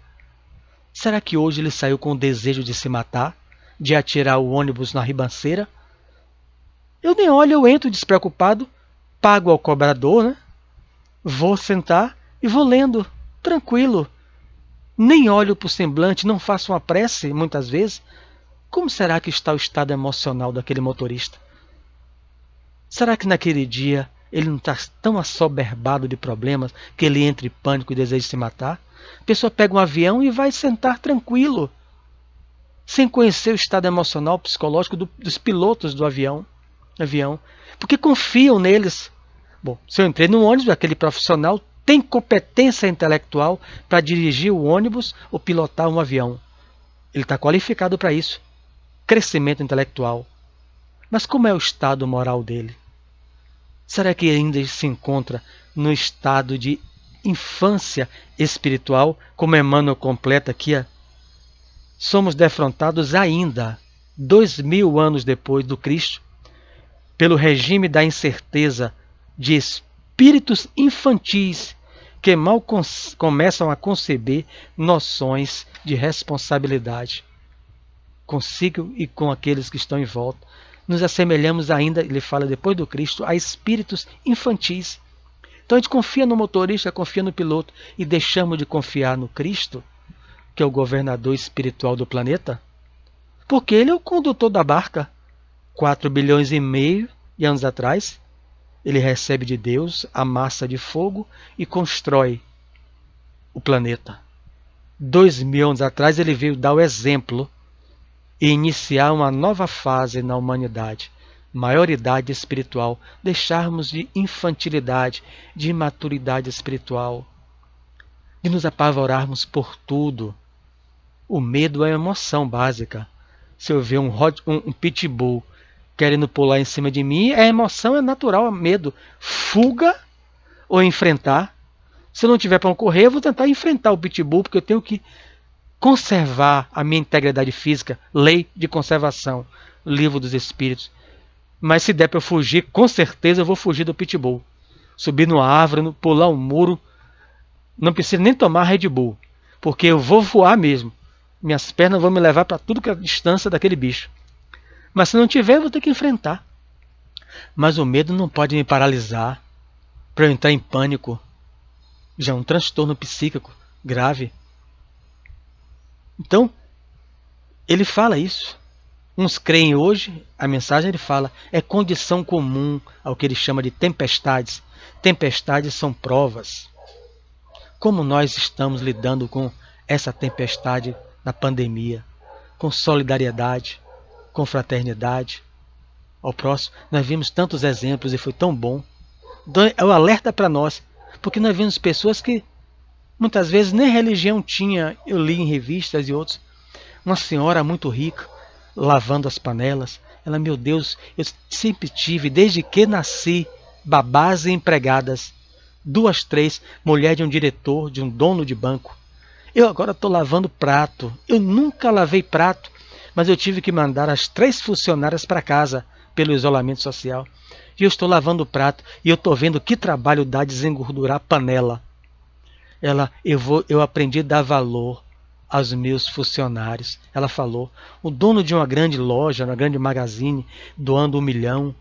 Será que hoje ele saiu com o desejo de se matar? De atirar o ônibus na ribanceira? Eu nem olho, eu entro despreocupado, pago ao cobrador, né? Vou sentar e vou lendo, tranquilo. Nem olho para o semblante, não faço uma prece, muitas vezes. Como será que está o estado emocional daquele motorista? Será que naquele dia ele não está tão assoberbado de problemas que ele entra em pânico e deseja se matar? A pessoa pega um avião e vai sentar tranquilo, sem conhecer o estado emocional, psicológico dos pilotos do avião, porque confiam neles, Bom, se eu entrei no ônibus, aquele profissional tem competência intelectual para dirigir o ônibus ou pilotar um avião. Ele está qualificado para isso. Crescimento intelectual. Mas como é o estado moral dele? Será que ainda se encontra no estado de infância espiritual, como Emmanuel completa aqui? Somos defrontados ainda, 2000 anos depois do Cristo, pelo regime da incerteza de espíritos infantis que mal começam a conceber noções de responsabilidade. Consigo e com aqueles que estão em volta. Nos assemelhamos ainda, ele fala depois do Cristo, a espíritos infantis. Então a gente confia no motorista, confia no piloto e deixamos de confiar no Cristo, que é o governador espiritual do planeta, porque ele é o condutor da barca. 4 bilhões e meio de anos atrás, ele recebe de Deus a massa de fogo e constrói o planeta. 2000 anos atrás ele veio dar o exemplo e iniciar uma nova fase na humanidade. Maioridade espiritual, deixarmos de infantilidade, de imaturidade espiritual, de nos apavorarmos por tudo. O medo é uma emoção básica. Se eu ver um pitbull querendo pular em cima de mim, a emoção é natural, é medo. Fuga ou enfrentar. Se eu não tiver para correr, eu vou tentar enfrentar o pitbull, porque eu tenho que conservar a minha integridade física. Lei de conservação, livro dos espíritos. Mas se der para eu fugir, com certeza eu vou fugir do pitbull. Subir numa árvore, pular um muro, não preciso nem tomar Red Bull, porque eu vou voar mesmo. Minhas pernas vão me levar para tudo que é a distância daquele bicho. Mas se não tiver, eu vou ter que enfrentar. Mas o medo não pode me paralisar para eu entrar em pânico. Já é um transtorno psíquico grave. Então, ele fala isso. Uns creem hoje, a mensagem ele fala, é condição comum ao que ele chama de tempestades. Tempestades são provas. Como nós estamos lidando com essa tempestade na pandemia? Com solidariedade, com fraternidade ao próximo. Nós vimos tantos exemplos e foi tão bom. Então, é o alerta para nós, porque nós vimos pessoas que muitas vezes nem religião tinha. Eu li em revistas e outros. Uma senhora muito rica, lavando as panelas. Ela, meu Deus, eu sempre tive, desde que nasci, babás e empregadas. 2, 3, mulher de um diretor, de um dono de banco. Eu agora estou lavando prato. Eu nunca lavei prato, mas eu tive que mandar as 3 funcionárias para casa pelo isolamento social. E eu estou lavando prato e eu estou vendo que trabalho dá desengordurar a panela. Eu aprendi a dar valor aos meus funcionários. Ela falou, o dono de uma grande loja, uma grande magazine, doando 1 milhão,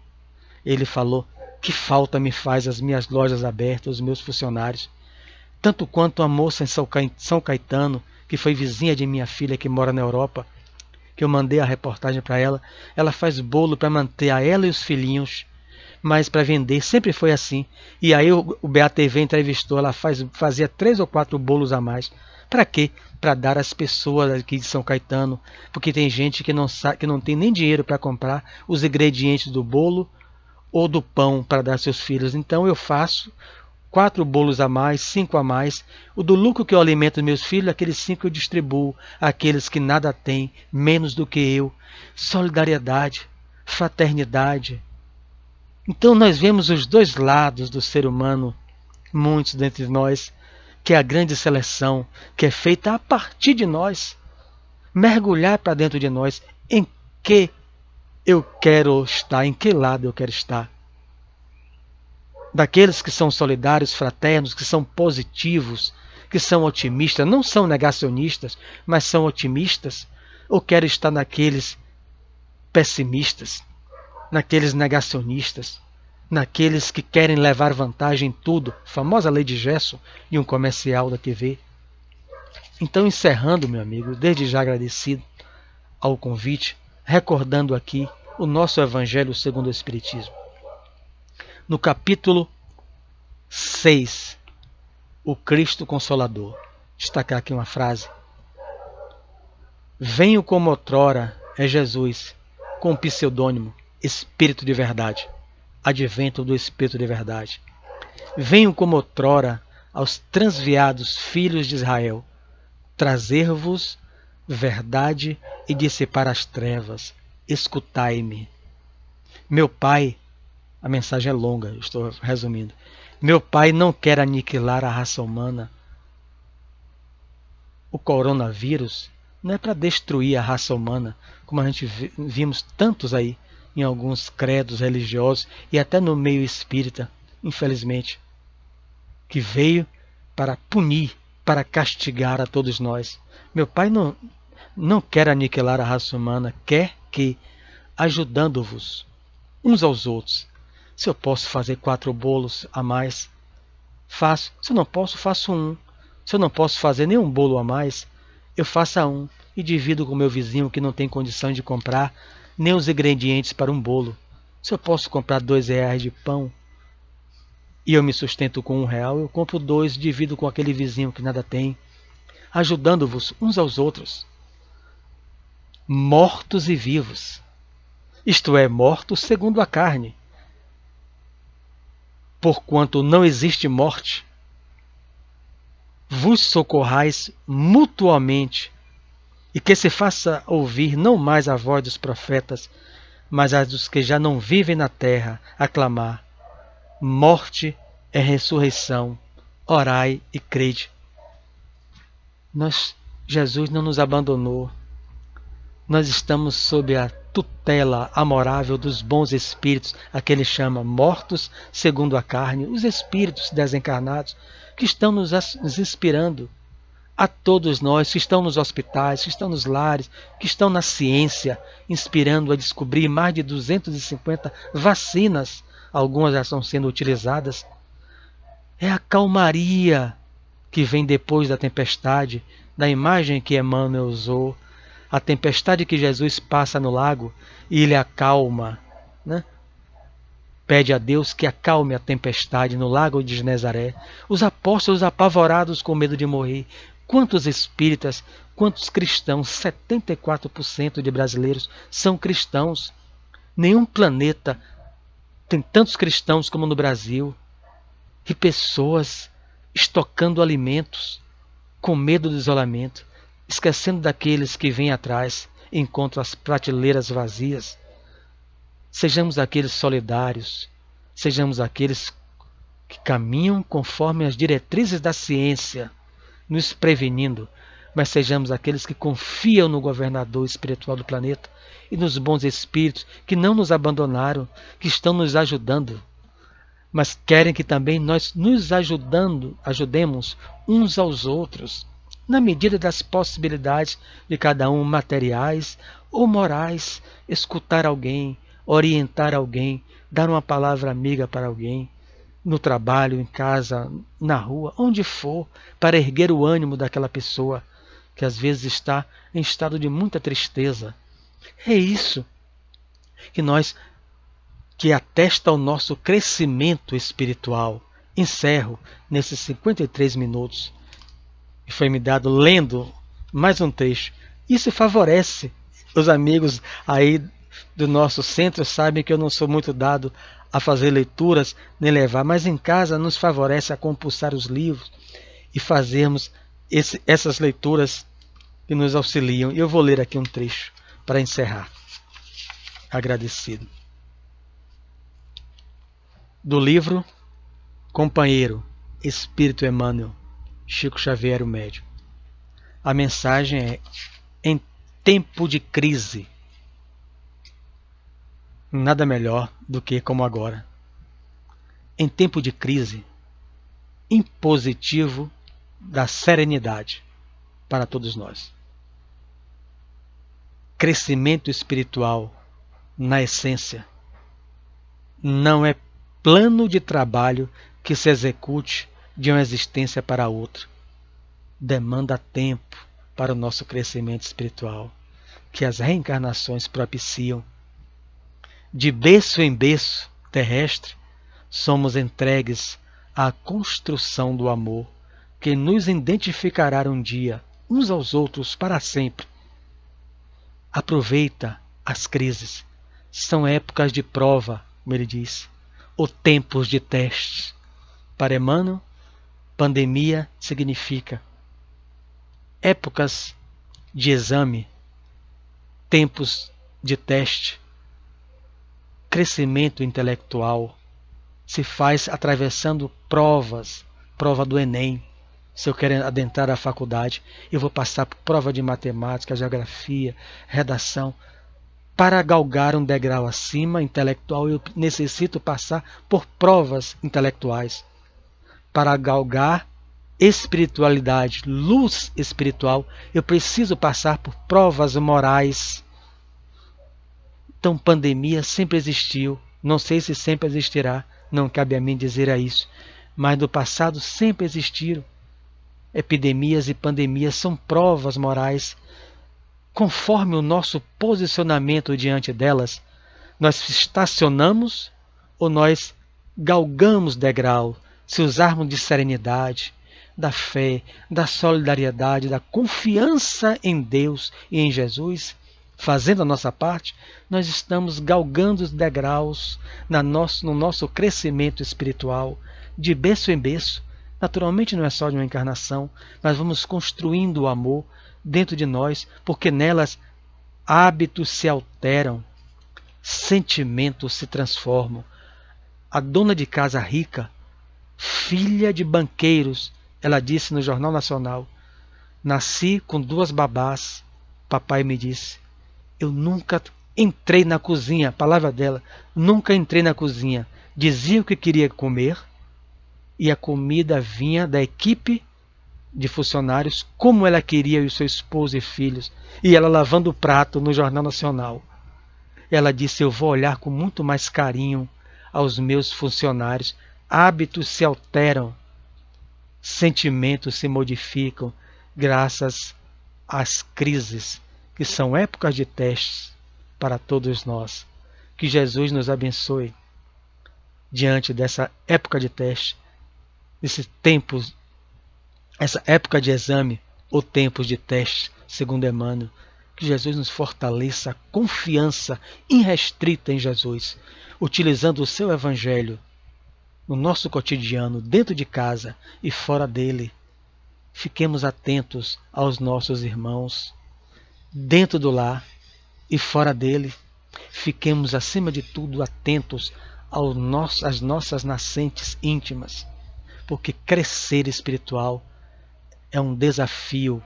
ele falou, que falta me faz as minhas lojas abertas, os meus funcionários. Tanto quanto a moça em São Caetano, que foi vizinha de minha filha que mora na Europa, que eu mandei a reportagem para ela, ela faz bolo para manter a ela e os filhinhos, mas para vender, sempre foi assim. E aí o BATV entrevistou, ela fazia 3 ou 4 bolos a mais. Para quê? Para dar às pessoas aqui de São Caetano, porque tem gente que não tem nem dinheiro para comprar os ingredientes do bolo ou do pão para dar aos seus filhos. Então eu faço 4 bolos a mais, 5 a mais. O do lucro que eu alimento meus filhos, aqueles 5 eu distribuo àqueles que nada têm, menos do que eu. Solidariedade, fraternidade. Então nós vemos os 2 lados do ser humano, muitos dentre nós, que é a grande seleção, que é feita a partir de nós. Mergulhar para dentro de nós, em que eu quero estar, em que lado eu quero estar. Daqueles que são solidários, fraternos, que são positivos, que são otimistas, não são negacionistas, mas são otimistas, ou quero estar naqueles pessimistas, naqueles negacionistas, naqueles que querem levar vantagem em tudo, famosa lei de Gerson de um comercial da TV. Então, encerrando, meu amigo, desde já agradecido ao convite, recordando aqui o nosso Evangelho segundo o Espiritismo. No capítulo 6, o Cristo Consolador. Destacar aqui uma frase. Venho como outrora é Jesus, com o pseudônimo Espírito de Verdade. Advento do Espírito de Verdade. venho como outrora aos transviados filhos de Israel, trazer-vos verdade e dissipar as trevas. Escutai-me. Meu Pai, a mensagem é longa, estou resumindo. Meu Pai não quer aniquilar a raça humana. O coronavírus não é para destruir a raça humana, como a gente vimos tantos aí em alguns credos religiosos e até no meio espírita, infelizmente, que veio para punir, para castigar a todos nós. Meu Pai não quer aniquilar a raça humana, quer que, ajudando-vos uns aos outros, se eu posso fazer 4 bolos a mais, faço. Se eu não posso, faço um. Se eu não posso fazer nenhum bolo a mais, eu faço um e divido com meu vizinho que não tem condição de comprar nem os ingredientes para um bolo. Se eu posso comprar R$ 2 de pão e eu me sustento com R$ 1, eu compro 2 e divido com aquele vizinho que nada tem, ajudando-vos uns aos outros, mortos e vivos. Isto é, mortos segundo a carne. Porquanto não existe morte, vos socorrais mutuamente, e que se faça ouvir não mais a voz dos profetas, mas a dos que já não vivem na terra, aclamar: morte é ressurreição, orai e crede. Jesus não nos abandonou. Nós estamos sob a tutela amorável dos bons espíritos, a que ele chama mortos segundo a carne, os espíritos desencarnados, que estão nos inspirando, a todos nós que estão nos hospitais, que estão nos lares, que estão na ciência, inspirando a descobrir mais de 250 vacinas, algumas já estão sendo utilizadas. É a calmaria que vem depois da tempestade, da imagem que Emmanuel usou, a tempestade que Jesus passa no lago e ele acalma, né? Pede a Deus que acalme a tempestade no lago de Genezaré. Os apóstolos apavorados com medo de morrer. Quantos espíritas, quantos cristãos, 74% de brasileiros são cristãos. Nenhum planeta tem tantos cristãos como no Brasil. E pessoas estocando alimentos, com medo do isolamento, esquecendo daqueles que vêm atrás e encontram as prateleiras vazias. Sejamos aqueles solidários, sejamos aqueles que caminham conforme as diretrizes da ciência, nos prevenindo, mas sejamos aqueles que confiam no governador espiritual do planeta e nos bons espíritos que não nos abandonaram, que estão nos ajudando, mas querem que também nós nos ajudemos uns aos outros, na medida das possibilidades de cada um, materiais ou morais, escutar alguém, orientar alguém, dar uma palavra amiga para alguém, no trabalho, em casa, na rua, onde for, para erguer o ânimo daquela pessoa que às vezes está em estado de muita tristeza. É isso que atesta o nosso crescimento espiritual. Encerro nesses 53 minutos que foi me dado lendo mais um trecho. Isso favorece. Os amigos aí do nosso centro sabem que eu não sou muito dado a fazer leituras nem levar, mas em casa nos favorece a compulsar os livros e fazermos essas leituras que nos auxiliam. Eu vou ler aqui um trecho para encerrar. Agradecido. Do livro Companheiro, Espírito Emmanuel, Chico Xavier, o médium. A mensagem é: em tempo de crise, nada melhor do que como agora. Em tempo de crise, impositivo da serenidade para todos nós. Crescimento espiritual, na essência, não é plano de trabalho que se execute de uma existência para outra. Demanda tempo para o nosso crescimento espiritual, que as reencarnações propiciam. De berço em berço terrestre, somos entregues à construção do amor, que nos identificará um dia, uns aos outros, para sempre. Aproveita as crises. São épocas de prova, como ele diz, ou tempos de testes. Para Emmanuel, pandemia significa épocas de exame, tempos de teste, crescimento intelectual, se faz atravessando provas, prova do Enem. Se eu quero adentrar a faculdade, eu vou passar por prova de matemática, geografia, redação. Para galgar um degrau acima, intelectual, eu necessito passar por provas intelectuais. Para galgar espiritualidade, luz espiritual, eu preciso passar por provas morais. Então, pandemia sempre existiu, não sei se sempre existirá, não cabe a mim dizer a isso, mas no passado sempre existiram. Epidemias e pandemias são provas morais. Conforme o nosso posicionamento diante delas, nós estacionamos ou nós galgamos degrau, se usarmos de serenidade, da fé, da solidariedade, da confiança em Deus e em Jesus, fazendo a nossa parte, nós estamos galgando os degraus no nosso crescimento espiritual, de berço em berço. Naturalmente não é só de uma encarnação, nós vamos construindo o amor dentro de nós, porque nelas hábitos se alteram, sentimentos se transformam. A dona de casa rica, filha de banqueiros, ela disse no Jornal Nacional: nasci com 2 babás. Papai me disse, eu nunca entrei na cozinha, palavra dela, nunca entrei na cozinha. Dizia o que queria comer e a comida vinha da equipe de funcionários, como ela queria, e o seu esposo e filhos, e ela lavando o prato no Jornal Nacional. Ela disse, eu vou olhar com muito mais carinho aos meus funcionários. Hábitos se alteram, sentimentos se modificam, graças às crises, que são épocas de testes para todos nós. Que Jesus nos abençoe diante dessa época de teste, desse tempo, essa época de exame ou tempos de teste, segundo Emmanuel. Que Jesus nos fortaleça a confiança irrestrita em Jesus, utilizando o seu Evangelho no nosso cotidiano, dentro de casa e fora dele. Fiquemos atentos aos nossos irmãos, dentro do lar e fora dele. Fiquemos, acima de tudo, atentos às nossas nascentes íntimas, porque crescer espiritual é um desafio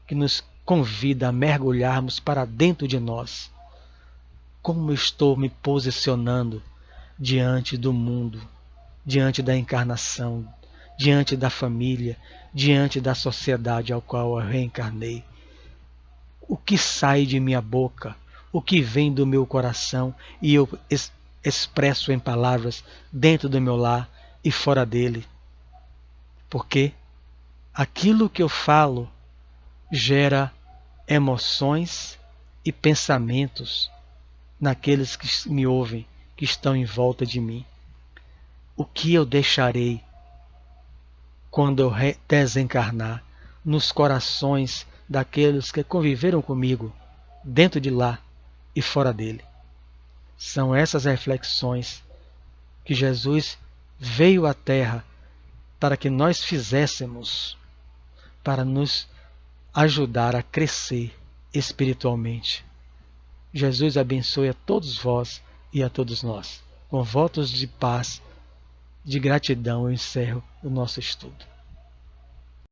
que nos convida a mergulharmos para dentro de nós. Como estou me posicionando diante do mundo, diante da encarnação, diante da família, diante da sociedade ao qual eu reencarnei? O que sai de minha boca, o que vem do meu coração e eu expresso em palavras dentro do meu lar e fora dele? Porque aquilo que eu falo gera emoções e pensamentos naqueles que me ouvem, que estão em volta de mim. O que eu deixarei quando eu desencarnar nos corações daqueles que conviveram comigo, dentro de lá e fora dele? São essas reflexões que Jesus veio à Terra para que nós fizéssemos, para nos ajudar a crescer espiritualmente. Jesus abençoe a todos vós e a todos nós. Com votos de paz, de gratidão, eu encerro o nosso estudo.